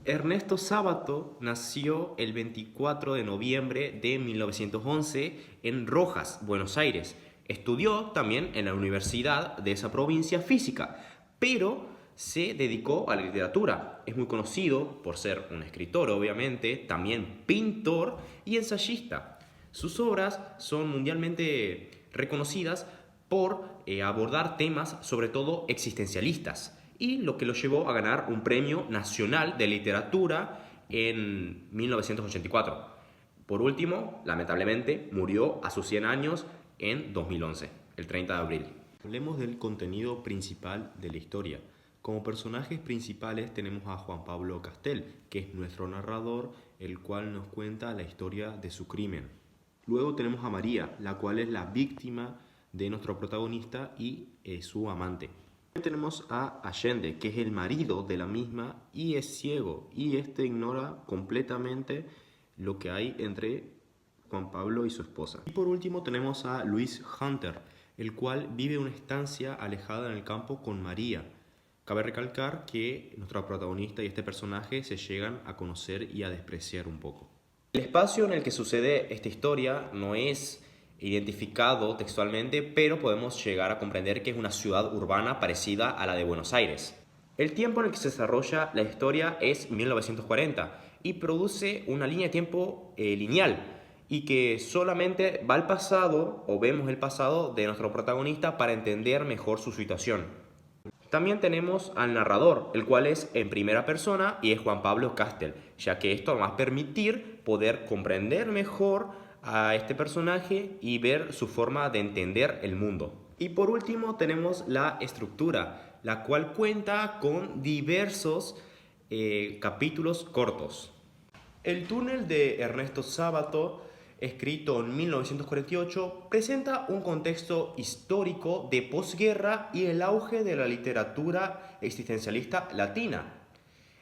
Ernesto Sábato nació el 24 de noviembre de 1911 en Rojas, Buenos Aires. Estudió también en la universidad de esa provincia física, pero se dedicó a la literatura. Es muy conocido por ser un escritor, obviamente, también pintor y ensayista. Sus obras son mundialmente reconocidas por abordar temas sobre todo existencialistas y lo que lo llevó a ganar un premio nacional de literatura en 1984. Por último, lamentablemente, murió a sus 100 años en 2011, el 30 de abril. Hablemos del contenido principal de la historia. Como personajes principales tenemos a Juan Pablo Castel, que es nuestro narrador, el cual nos cuenta la historia de su crimen. Luego tenemos a María, la cual es la víctima de nuestro protagonista y su amante. Tenemos a Allende, que es el marido de la misma y es ciego, y este ignora completamente lo que hay entre Juan Pablo y su esposa. Y por último tenemos a Luis Hunter, el cual vive una estancia alejada en el campo con María. Cabe recalcar que nuestro protagonista y este personaje se llegan a conocer y a despreciar un poco. El espacio en el que sucede esta historia no es identificado textualmente, pero podemos llegar a comprender que es una ciudad urbana parecida a la de Buenos Aires. El tiempo en el que se desarrolla la historia es 1940 y produce una línea de tiempo lineal y que solamente va al pasado o vemos el pasado de nuestro protagonista para entender mejor su situación. También tenemos al narrador, el cual es en primera persona y es Juan Pablo Castel, ya que esto va a permitir poder comprender mejor a este personaje y ver su forma de entender el mundo. Y por último tenemos la estructura, la cual cuenta con diversos capítulos cortos. El túnel de Ernesto Sábato, escrito en 1948, presenta un contexto histórico de posguerra y el auge de la literatura existencialista latina.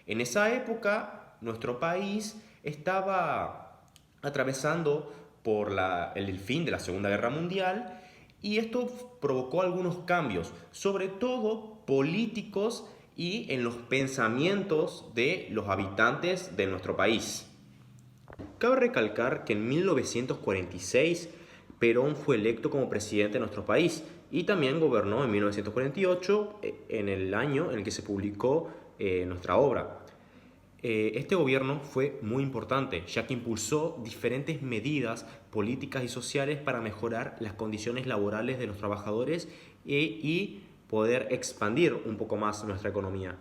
En esa época, nuestro país estaba atravesando por el fin de la Segunda Guerra Mundial y esto provocó algunos cambios, sobre todo políticos y en los pensamientos de los habitantes de nuestro país. Cabe recalcar que en 1946 Perón fue electo como presidente de nuestro país y también gobernó en 1948, en el año en el que se publicó nuestra obra. Este gobierno fue muy importante, ya que impulsó diferentes medidas políticas y sociales para mejorar las condiciones laborales de los trabajadores y poder expandir un poco más nuestra economía.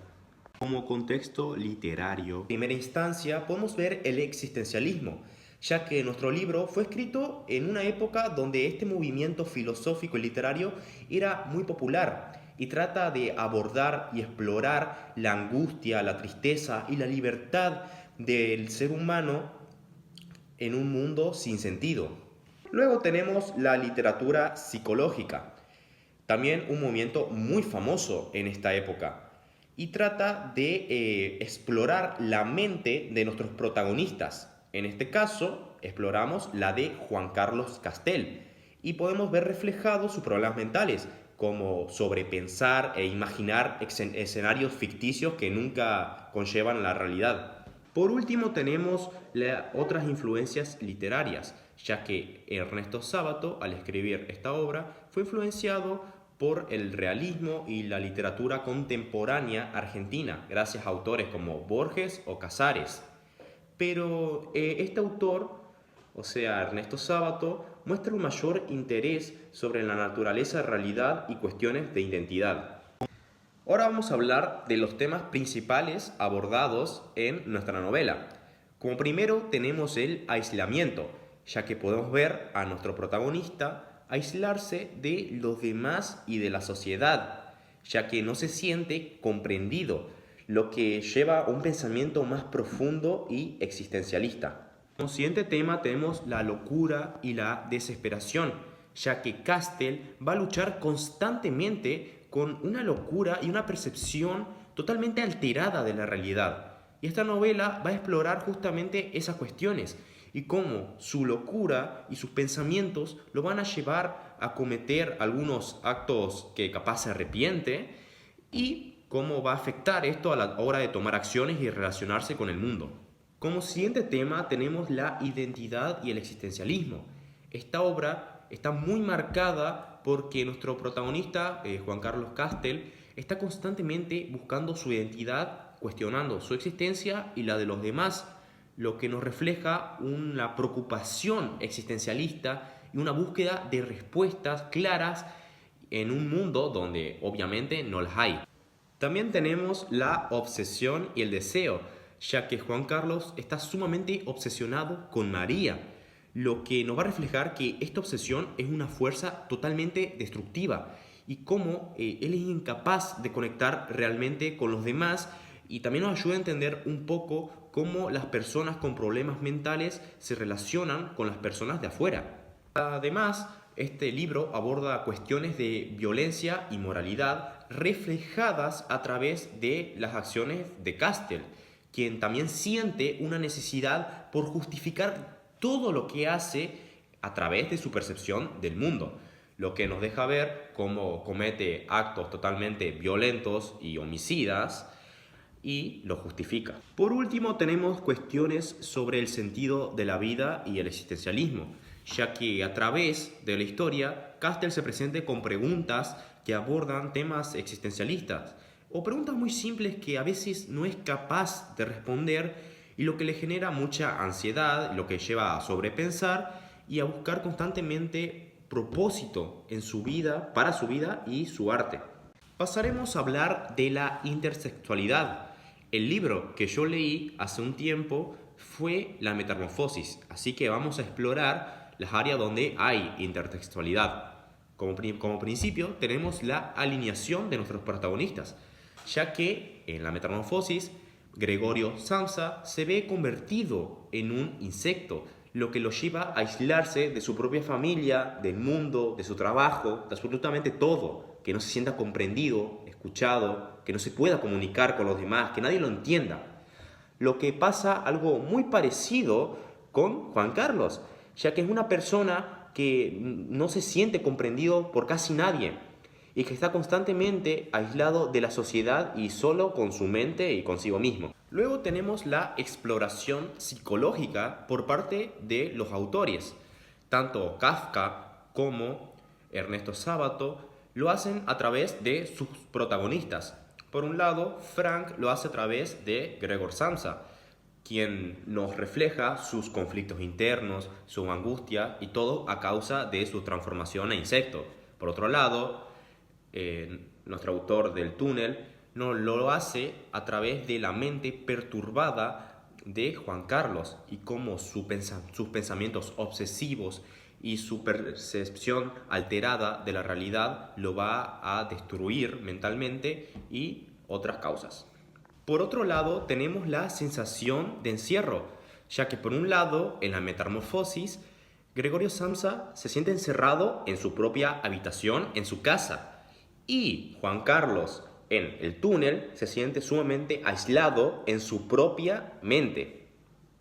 Como contexto literario, en primera instancia podemos ver el existencialismo, ya que nuestro libro fue escrito en una época donde este movimiento filosófico y literario era muy popular y trata de abordar y explorar la angustia, la tristeza y la libertad del ser humano en un mundo sin sentido. Luego tenemos la literatura psicológica, también un movimiento muy famoso en esta época y trata de explorar la mente de nuestros protagonistas. En este caso, exploramos la de Juan Carlos Castel y podemos ver reflejados sus problemas mentales, como sobrepensar e imaginar escenarios ficticios que nunca conllevan la realidad. Por último tenemos otras influencias literarias, ya que Ernesto Sábato, al escribir esta obra, fue influenciado por el realismo y la literatura contemporánea argentina, gracias a autores como Borges o Casares. Pero este autor, o sea, Ernesto Sábato, muestra un mayor interés sobre la naturaleza, realidad y cuestiones de identidad. Ahora vamos a hablar de los temas principales abordados en nuestra novela. Como primero tenemos el aislamiento, ya que podemos ver a nuestro protagonista aislarse de los demás y de la sociedad, ya que no se siente comprendido, lo que lleva a un pensamiento más profundo y existencialista. Como siguiente tema tenemos la locura y la desesperación, ya que Castel va a luchar constantemente con una locura y una percepción totalmente alterada de la realidad. Y esta novela va a explorar justamente esas cuestiones y cómo su locura y sus pensamientos lo van a llevar a cometer algunos actos que capaz se arrepiente y cómo va a afectar esto a la hora de tomar acciones y relacionarse con el mundo. Como siguiente tema tenemos la identidad y el existencialismo. Esta obra está muy marcada porque nuestro protagonista, Juan Carlos Castel, está constantemente buscando su identidad, cuestionando su existencia y la de los demás, lo que nos refleja una preocupación existencialista y una búsqueda de respuestas claras en un mundo donde obviamente no las hay. También tenemos la obsesión y el deseo, ya que Juan Carlos está sumamente obsesionado con María, lo que nos va a reflejar que esta obsesión es una fuerza totalmente destructiva y cómo él es incapaz de conectar realmente con los demás, y también nos ayuda a entender un poco cómo las personas con problemas mentales se relacionan con las personas de afuera. Además, este libro aborda cuestiones de violencia y moralidad reflejadas a través de las acciones de Castel, quien también siente una necesidad por justificar todo lo que hace a través de su percepción del mundo, lo que nos deja ver cómo comete actos totalmente violentos y homicidas y lo justifica. Por último, tenemos cuestiones sobre el sentido de la vida y el existencialismo, ya que a través de la historia, Castel se presenta con preguntas que abordan temas existencialistas o preguntas muy simples que a veces no es capaz de responder, y lo que le genera mucha ansiedad, lo que lleva a sobrepensar y a buscar constantemente propósito en su vida, para su vida y su arte. Pasaremos a hablar de la intersexualidad. El libro que yo leí hace un tiempo fue La Metamorfosis, así que vamos a explorar las áreas donde hay intertextualidad. Como principio tenemos la alineación de nuestros protagonistas, ya que en La Metamorfosis Gregorio Samsa se ve convertido en un insecto, lo que lo lleva a aislarse de su propia familia, del mundo, de su trabajo, de absolutamente todo, que no se sienta comprendido, escuchado, que no se pueda comunicar con los demás, que nadie lo entienda. Lo que pasa algo muy parecido con Juan Carlos, ya que es una persona que no se siente comprendido por casi nadie y que está constantemente aislado de la sociedad y solo con su mente y consigo mismo. Luego tenemos la exploración psicológica por parte de los autores. Tanto Kafka como Ernesto Sábato lo hacen a través de sus protagonistas. Por un lado, Frank lo hace a través de Gregor Samsa, quien nos refleja sus conflictos internos, su angustia y todo a causa de su transformación a insecto. Por otro lado, nuestro autor del túnel no lo hace a través de la mente perturbada de Juan Carlos y cómo sus pensamientos obsesivos y su percepción alterada de la realidad lo va a destruir mentalmente y otras causas. Por otro lado, tenemos la sensación de encierro, ya que por un lado, en la Metamorfosis, Gregorio Samsa se siente encerrado en su propia habitación, en su casa, y Juan Carlos, en el túnel, se siente sumamente aislado en su propia mente.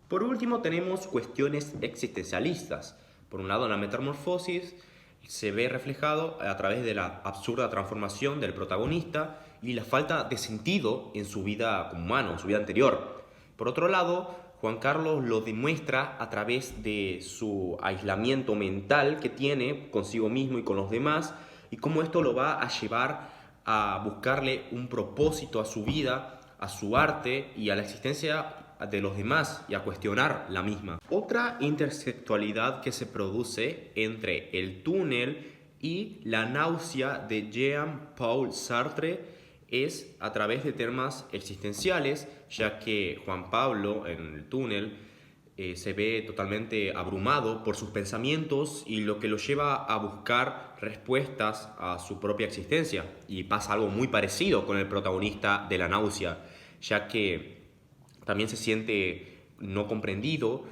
Por último, tenemos cuestiones existencialistas. Por un lado, en la Metamorfosis se ve reflejado a través de la absurda transformación del protagonista y la falta de sentido en su vida como humano, en su vida anterior. Por otro lado, Juan Carlos lo demuestra a través de su aislamiento mental que tiene consigo mismo y con los demás, y cómo esto lo va a llevar a buscarle un propósito a su vida, a su arte y a la existencia de los demás y a cuestionar la misma. Otra intersexualidad que se produce entre el túnel y la náusea de Jean-Paul Sartre es a través de temas existenciales, ya que Juan Pablo en el túnel se ve totalmente abrumado por sus pensamientos y lo que lo lleva a buscar respuestas a su propia existencia. Y pasa algo muy parecido con el protagonista de la náusea, ya que también se siente no comprendido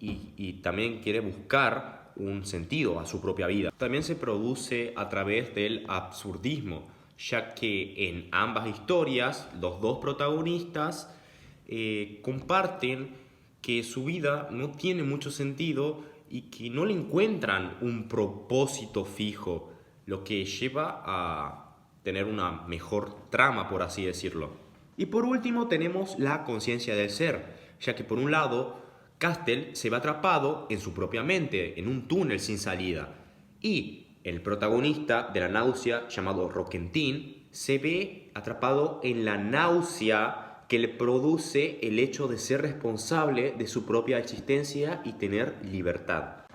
y también quiere buscar un sentido a su propia vida. También se produce a través del absurdismo, ya que en ambas historias los dos protagonistas comparten que su vida no tiene mucho sentido y que no le encuentran un propósito fijo, lo que lleva a tener una mejor trama, por así decirlo. Y por último tenemos la conciencia del ser, ya que por un lado Castle se ve atrapado en su propia mente, en un túnel sin salida, y el protagonista de la náusea, llamado Roquentin, se ve atrapado en la náusea que le produce el hecho de ser responsable de su propia existencia y tener libertad.